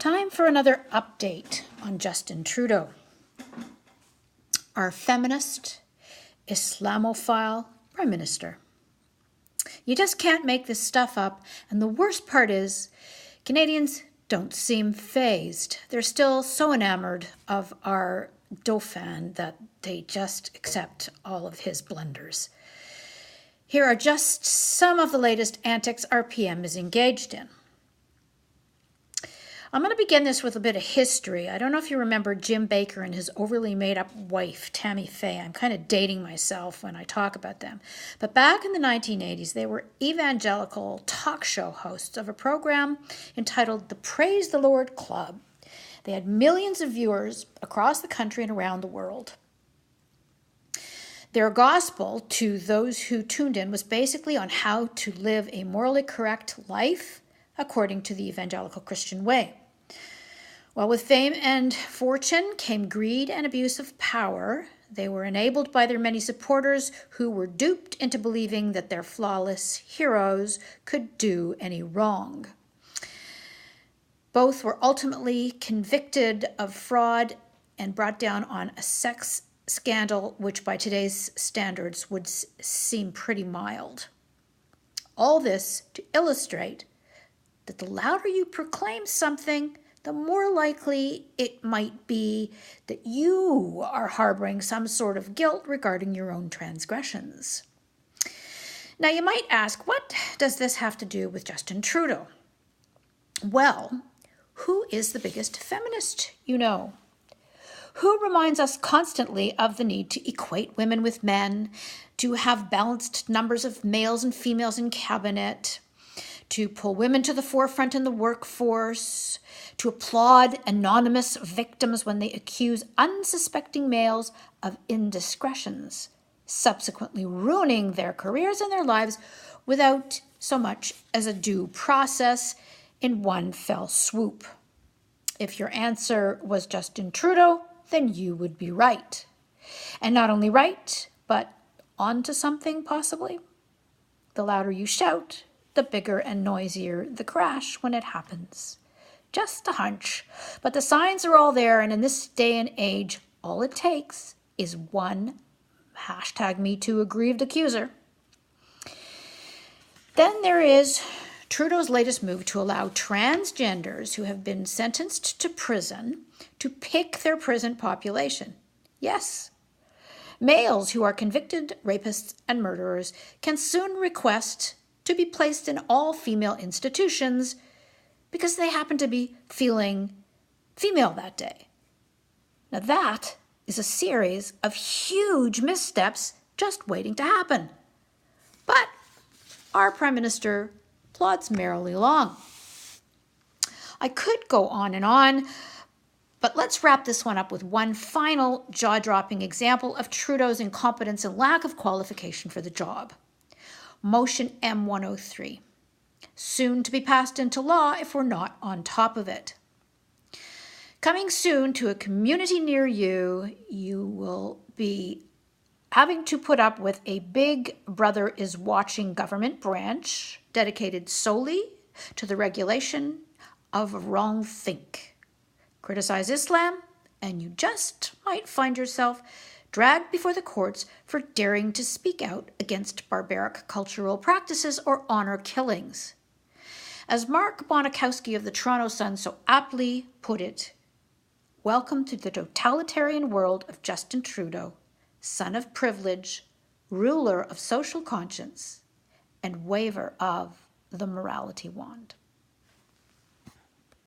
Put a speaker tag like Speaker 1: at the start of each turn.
Speaker 1: Time for another update on Justin Trudeau, our feminist, Islamophile Prime Minister. You just can't make this stuff up, and the worst part is Canadians don't seem fazed. They're still so enamored of our Dauphin that they just accept all of his blunders. Here are just some of the latest antics our PM is engaged in. I'm going to begin this with a bit of history. I don't know if you remember Jim Baker and his overly made-up wife, Tammy Faye. I'm kind of dating myself when I talk about them. But back in the 1980s, they were evangelical talk show hosts of a program entitled the Praise the Lord Club. They had millions of viewers across the country and around the world. Their gospel to those who tuned in was basically on how to live a morally correct life according to the evangelical Christian way. Well, with fame and fortune came greed and abuse of power. They were enabled by their many supporters who were duped into believing that their flawless heroes could do any wrong. Both were ultimately convicted of fraud and brought down on a sex scandal, which by today's standards would seem pretty mild. All this to illustrate that the louder you proclaim something, the more likely it might be that you are harboring some sort of guilt regarding your own transgressions. Now, you might ask, what does this have to do with Justin Trudeau? Well, who is the biggest feminist you know? Who reminds us constantly of the need to equate women with men, to have balanced numbers of males and females in cabinet, to pull women to the forefront in the workforce, to applaud anonymous victims when they accuse unsuspecting males of indiscretions, subsequently ruining their careers and their lives without so much as a due process in one fell swoop. If your answer was Justin Trudeau, then you would be right. And not only right, but onto something possibly. The louder you shout, the bigger and noisier the crash when it happens. Just a hunch, but the signs are all there, and in this day and age, all it takes is one #MeToo aggrieved accuser. Then there is Trudeau's latest move to allow transgenders who have been sentenced to prison to pick their prison population. Yes, males who are convicted rapists and murderers can soon request to be placed in all-female institutions because they happen to be feeling female that day. Now that is a series of huge missteps just waiting to happen. But our Prime Minister plods merrily along. I could go on and on, but let's wrap this one up with one final jaw-dropping example of Trudeau's incompetence and lack of qualification for the job. Motion M103, soon to be passed into law if we're not on top of it. Coming soon to a community near you, you will be having to put up with a Big Brother is watching government branch dedicated solely to the regulation of wrongthink. Criticize Islam, and you just might find yourself dragged before the courts for daring to speak out against barbaric cultural practices or honor killings. As Mark Bonikowski of the Toronto Sun so aptly put it, welcome to the totalitarian world of Justin Trudeau, son of privilege, ruler of social conscience, and waver of the morality wand.